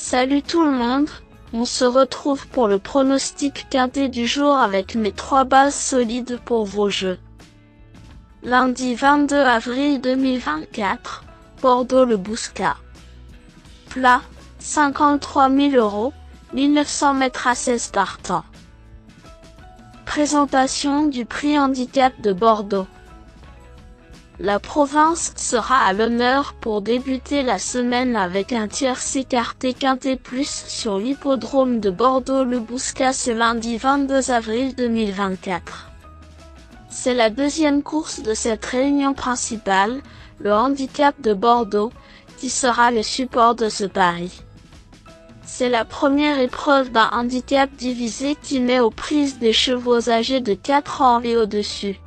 Salut tout le monde, on se retrouve pour le pronostic quintet du jour avec mes 3 bases solides pour vos jeux. Lundi 22 avril 2024, Bordeaux-Le Bouscat. Plat, 53 000 €, 1900 mètres à 16 partants. Présentation du prix handicap de Bordeaux. La province sera à l'honneur pour débuter la semaine avec un tierce écarté quintet plus sur l'hippodrome de Bordeaux-Le Bouscat ce lundi 22 avril 2024. C'est la deuxième course de cette réunion principale, le handicap de Bordeaux, qui sera le support de ce pari. C'est la première épreuve d'un handicap divisé qui met aux prises des chevaux âgés de 4 ans et au-dessus.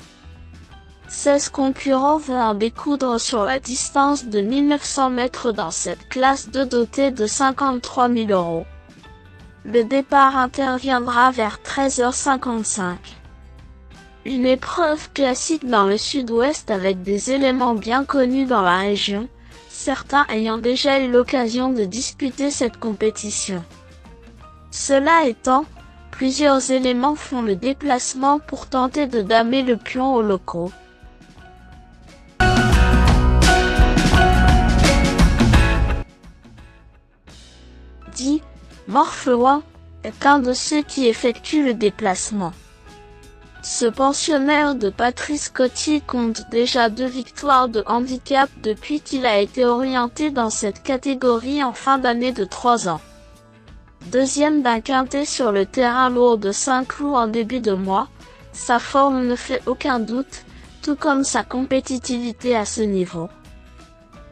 16 concurrents vont en découdre sur la distance de 1900 mètres dans cette classe de dotée de 53 000 €. Le départ interviendra vers 13h55. Une épreuve classique dans le sud-ouest avec des éléments bien connus dans la région, certains ayant déjà eu l'occasion de disputer cette compétition. Cela étant, plusieurs éléments font le déplacement pour tenter de damer le pion aux locaux. 10. Morpheloin est un de ceux qui effectuent le déplacement. Ce pensionnaire de Patrice Cottier compte déjà 2 victoires de handicap depuis qu'il a été orienté dans cette catégorie en fin d'année de 3 ans. Deuxième d'un quintet sur le terrain lourd de Saint-Cloud en début de mois, sa forme ne fait aucun doute, tout comme sa compétitivité à ce niveau.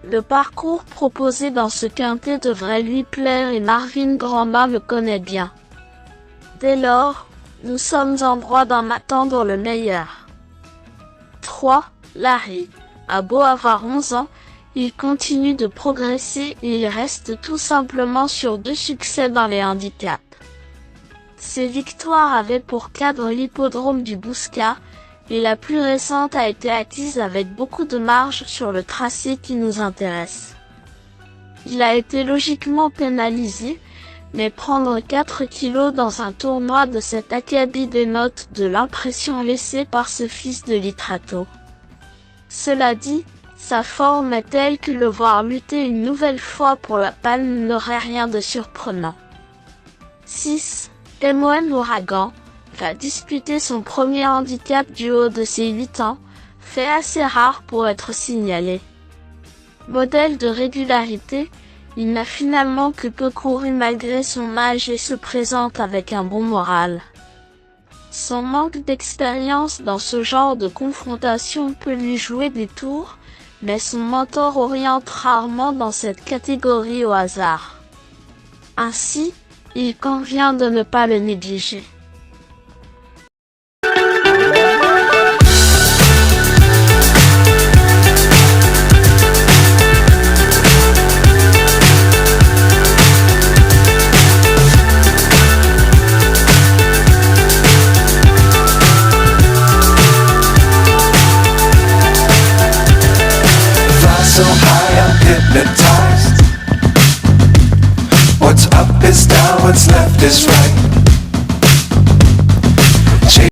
Le parcours proposé dans ce quintet devrait lui plaire et Marvin Grandma le connaît bien. Dès lors, nous sommes en droit d'en attendre le meilleur. 3. Larry a beau avoir 11 ans, il continue de progresser et il reste tout simplement sur 2 succès dans les handicaps. Ses victoires avaient pour cadre l'hippodrome du Bouscat, et la plus récente a été acquise avec beaucoup de marge sur le tracé qui nous intéresse. Il a été logiquement pénalisé, mais prendre 4 kilos dans un tournoi de cet acabit dénote de l'impression laissée par ce fils de Litrato. Cela dit, sa forme est telle que le voir lutter une nouvelle fois pour la palme n'aurait rien de surprenant. 6. M.O.N. Ouragan va disputer son premier handicap du haut de ses 8 ans, fait assez rare pour être signalé. Modèle de régularité, il n'a finalement que peu couru malgré son âge et se présente avec un bon moral. Son manque d'expérience dans ce genre de confrontation peut lui jouer des tours, mais son mentor oriente rarement dans cette catégorie au hasard. Ainsi, il convient de ne pas le négliger. So high I'm hypnotized. What's up is down, what's left is right.